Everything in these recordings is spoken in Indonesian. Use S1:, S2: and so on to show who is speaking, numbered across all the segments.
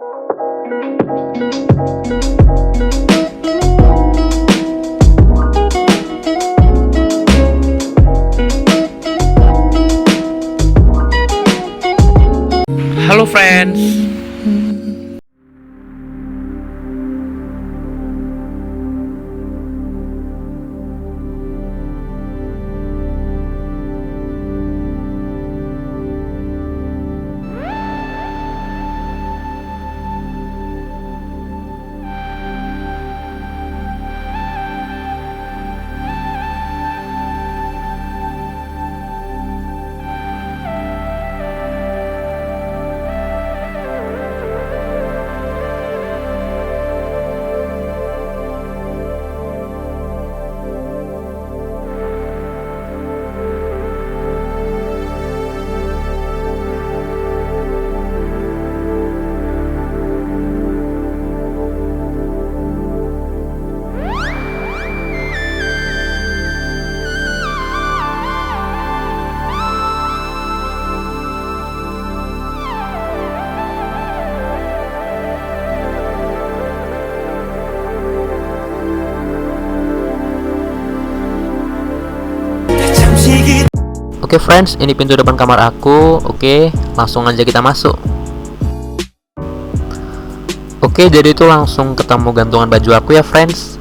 S1: Halo friends.
S2: Oke friends, ini pintu depan kamar aku. Oke, langsung aja kita masuk. Oke, jadi itu langsung ketemu gantungan baju aku ya friends.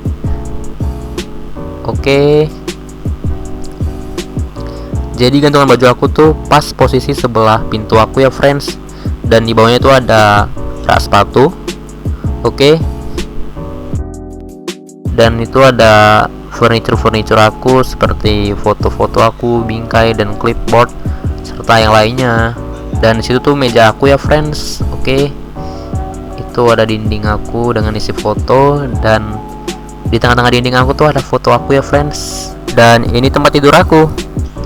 S2: Oke, jadi gantungan baju aku tuh pas posisi sebelah pintu aku ya friends. Dan di bawahnya itu ada rak sepatu. Oke, dan itu ada furniture aku seperti foto-foto aku, bingkai dan clipboard serta yang lainnya. Dan disitu tuh meja aku ya friends. Oke, itu ada dinding aku dengan isi foto, dan di tengah-tengah dinding aku tuh ada foto aku ya friends. Dan ini tempat tidur aku,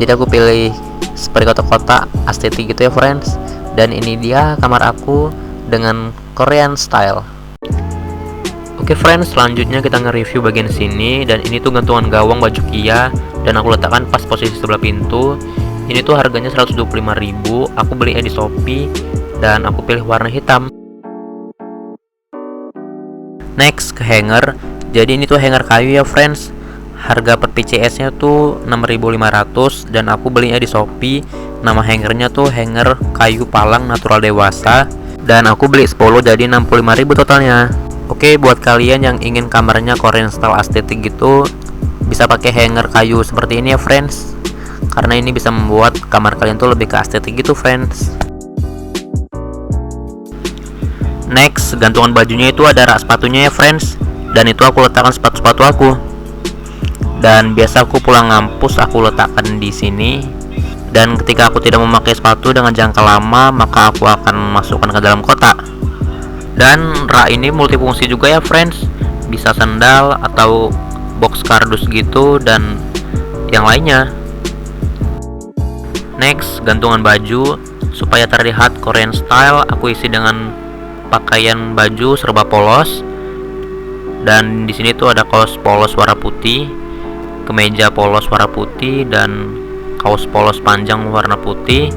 S2: jadi aku pilih seperti kotak-kotak estetik gitu ya friends. Dan ini dia kamar aku dengan Korean style. Oke friends, selanjutnya kita nge-review bagian sini. Dan ini tuh gantungan gawang baju Kia, dan aku letakkan pas posisi sebelah pintu. Ini tuh harganya 125.000. Aku belinya di Shopee, dan aku pilih warna hitam. Next ke hanger. Jadi ini tuh hanger kayu ya friends. Harga per PCS nya tuh 6.500, dan aku belinya di Shopee. Nama hangernya tuh hanger kayu palang natural dewasa, dan aku beli 10 jadi 65.000 totalnya. Oke, buat kalian yang ingin kamarnya Korean style estetik gitu, bisa pakai hanger kayu seperti ini ya friends, karena ini bisa membuat kamar kalian tuh lebih ke estetik gitu friends. Next, gantungan bajunya itu ada rak sepatunya ya friends, dan itu aku letakkan sepatu-sepatu aku. Dan biasa aku pulang ngampus aku letakkan di sini. Dan ketika aku tidak memakai sepatu dengan jangka lama, maka aku akan masukkan ke dalam kotak. Dan rak ini multifungsi juga ya friends, bisa sandal atau box kardus gitu dan yang lainnya. Next, gantungan baju. Supaya terlihat Korean style, aku isi dengan pakaian baju serba polos. Dan di sini tuh ada kaos polos warna putih, kemeja polos warna putih, dan kaos polos panjang warna putih,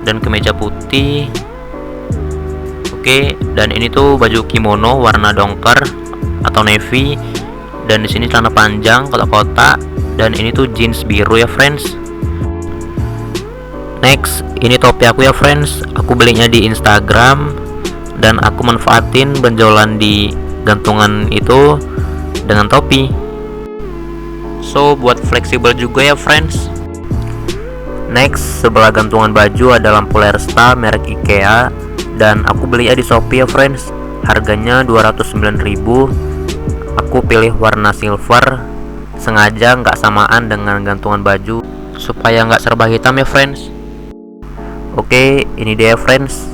S2: dan kemeja putih. Oke, dan ini tuh baju kimono warna dongker atau navy, dan di sini celana panjang kotak-kotak, dan ini tuh jeans biru ya friends. Next, ini topi aku ya friends. Aku belinya di Instagram, dan aku manfaatin benjolan di gantungan itu dengan topi. So, buat fleksibel juga ya friends. Next, sebelah gantungan baju ada lampu layar star merek IKEA, dan aku belinya di Shopee ya friends. Harganya 209.000. Aku pilih warna silver, sengaja nggak samaan dengan gantungan baju supaya nggak serba hitam ya friends. Oke, ini dia friends.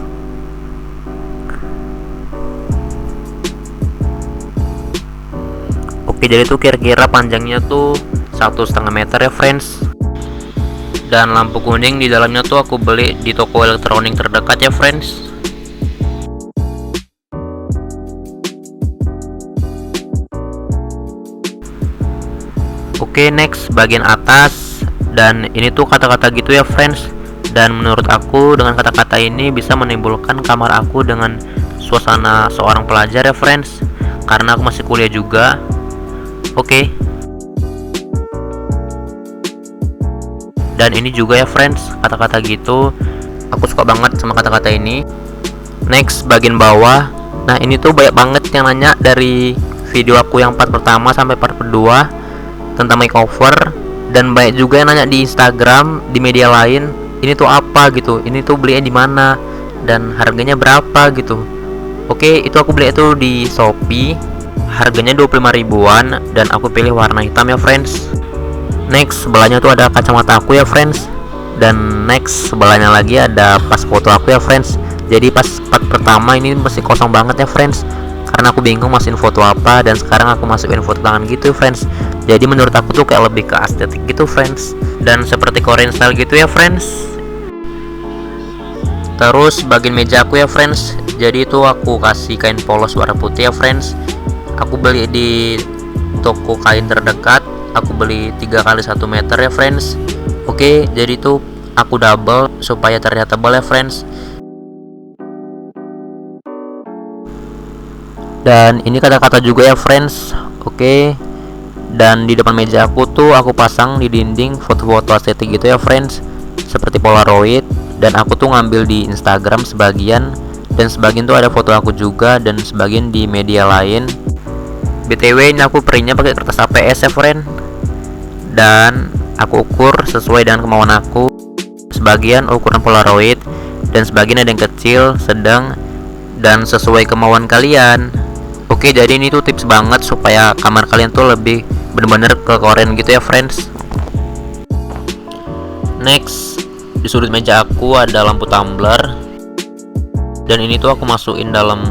S2: Oke, jadi tuh kira-kira panjangnya tuh 1,5 meter ya friends. Dan lampu kuning di dalamnya tuh aku beli di toko elektronik terdekat ya friends. Oke, next bagian atas, dan ini tuh kata-kata gitu ya friends. Dan menurut aku dengan kata-kata ini bisa menimbulkan kamar aku dengan suasana seorang pelajar ya friends, karena aku masih kuliah juga. Oke. Dan ini juga ya friends, kata-kata gitu aku suka banget sama kata-kata ini. Next, bagian bawah. Nah, ini tuh banyak banget yang nanya dari video aku yang part pertama sampai part kedua tentang makeover, dan banyak juga yang nanya di Instagram, di media lain, ini tuh apa gitu, ini tuh belinya di mana dan harganya berapa gitu. Oke, itu aku beli itu di Shopee, harganya 25 ribuan dan aku pilih warna hitam ya friends. Next, sebelahnya tuh ada kacamata aku ya friends. Dan next, sebelahnya lagi ada pas foto aku ya friends. Jadi pas part pertama ini masih kosong banget ya friends, karena aku bingung masukin foto apa, dan sekarang aku masukin foto tangan gitu friends. Jadi menurut aku tuh kayak lebih ke estetik gitu friends, dan seperti Korean style gitu ya friends. Terus bagian meja aku ya friends, jadi itu aku kasih kain polos warna putih ya friends. Aku beli di toko kain terdekat, aku beli 3 kali 1 meter ya friends. Oke, jadi itu aku double supaya terlihat tebal ya friends. Dan ini kata-kata juga ya friends. Oke. Dan di depan meja aku tuh aku pasang di dinding foto-foto estetik gitu ya friends, seperti Polaroid. Dan aku tuh ngambil di Instagram sebagian, dan sebagian tuh ada foto aku juga, dan sebagian di media lain. BTW ini aku printnya pakai kertas APS ya friend, dan aku ukur sesuai dengan kemauan aku. Sebagian ukuran Polaroid, dan sebagian ada yang kecil, sedang, dan sesuai kemauan kalian. Oke, jadi ini tuh tips banget supaya kamar kalian tuh lebih bener-bener ke Korean gitu ya friends. Next, di sudut meja aku ada lampu tumbler, dan ini tuh aku masukin dalam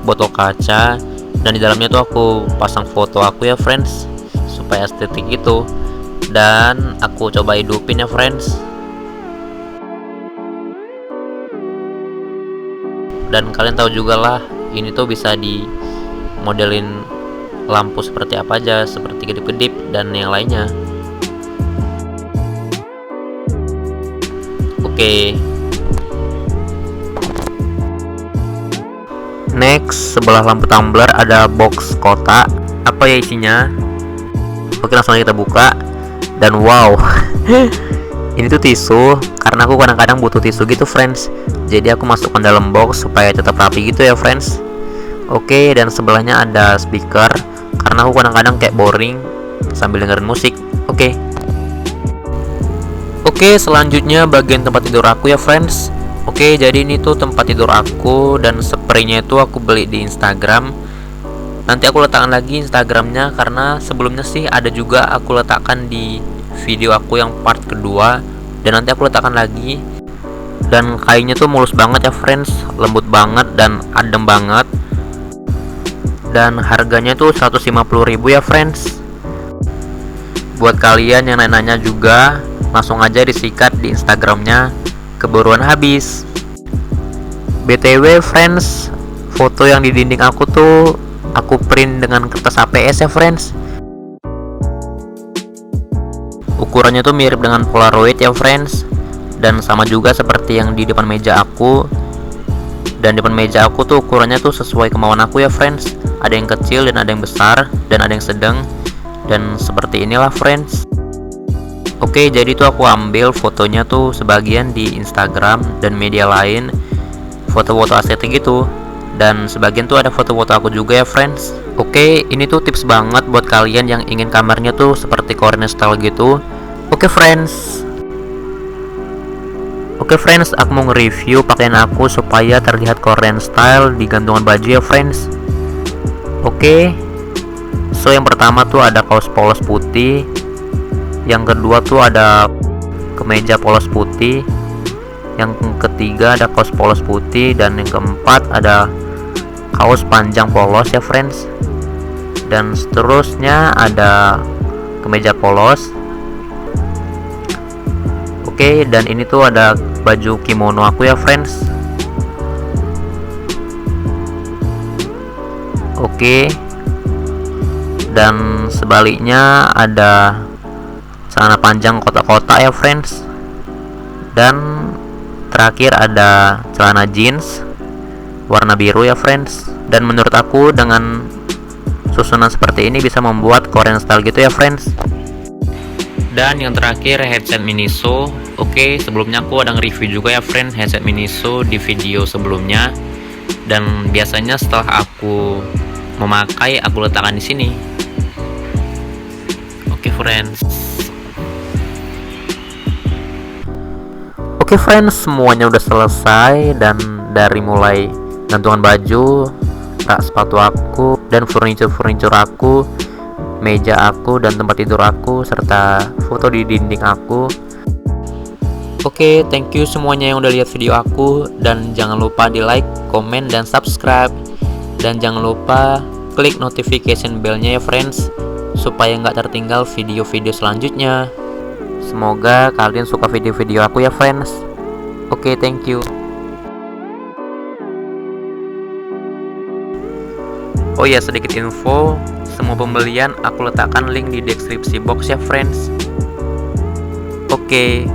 S2: botol kaca, dan di dalamnya tuh aku pasang foto aku ya friends, supaya estetik gitu. Dan aku coba hidupin ya friends. Dan kalian tahu juga lah, ini tuh bisa di modelin lampu seperti apa aja, seperti kedip-kedip dan yang lainnya. Oke. Next, sebelah lampu tumbler ada box kotak. Apa ya isinya? Oke, langsung aja kita buka. Dan wow, ini tuh tisu, karena aku kadang-kadang butuh tisu gitu friends. Jadi aku masukkan dalam box supaya tetap rapi gitu ya friends. Oke, dan sebelahnya ada speaker, karena aku kadang-kadang kayak boring sambil dengerin musik. Oke, selanjutnya bagian tempat tidur aku ya friends. Oke, jadi ini tuh tempat tidur aku, dan spraynya itu aku beli di Instagram. Nanti aku letakkan lagi Instagramnya, karena sebelumnya sih ada juga aku letakkan di video aku yang part kedua, dan nanti aku letakkan lagi. Dan kainnya tuh mulus banget ya friends, lembut banget dan adem banget. Dan harganya tuh 150.000 ya friends. Buat kalian yang nanya-nanya juga, langsung aja disikat di Instagramnya, keburuan habis. BTW friends, foto yang di dinding aku tuh aku print dengan kertas APS ya friends. Ukurannya tuh mirip dengan Polaroid ya friends, dan sama juga seperti yang di depan meja aku. Dan depan meja aku tuh ukurannya tuh sesuai kemauan aku ya friends. Ada yang kecil dan ada yang besar, dan ada yang sedang, dan seperti inilah friends. Oke, jadi tuh aku ambil fotonya tuh sebagian di Instagram dan media lain, foto-foto estetik gitu, dan sebagian tuh ada foto-foto aku juga ya friends. Oke, ini tuh tips banget buat kalian yang ingin kamarnya tuh seperti Korean style gitu. Oke friends, aku mau nge-review pakaian aku supaya terlihat Korean style di gantungan baju ya friends. Oke, so yang pertama tuh ada kaos polos putih, yang kedua tuh ada kemeja polos putih, yang ketiga ada kaos polos putih, dan yang keempat ada kaos panjang polos ya friends. Dan seterusnya ada kemeja polos. Oke, dan ini tuh ada baju kimono aku ya friends. Oke, dan sebaliknya ada celana panjang kotak-kotak ya friends. Dan terakhir ada celana jeans warna biru ya friends. Dan menurut aku dengan susunan seperti ini bisa membuat Korean style gitu ya friends. Dan yang terakhir headset Miniso. Oke, sebelumnya aku ada nge-review juga ya friend headset Miniso di video sebelumnya. Dan biasanya setelah aku memakai, aku letakkan di sini. Oke friends. Oke friends, semuanya udah selesai. Dan dari mulai gantungan baju, rak sepatu aku, dan furniture aku, meja aku, dan tempat tidur aku, serta foto di dinding aku. Oke, thank you semuanya yang udah lihat video aku. Dan jangan lupa di like, komen, dan subscribe. Dan jangan lupa klik notification bellnya ya friends, supaya nggak tertinggal video-video selanjutnya. Semoga kalian suka video-video aku ya friends. Oke, thank you. Oh ya, sedikit info, semua pembelian aku letakkan link di deskripsi box ya friends. Oke.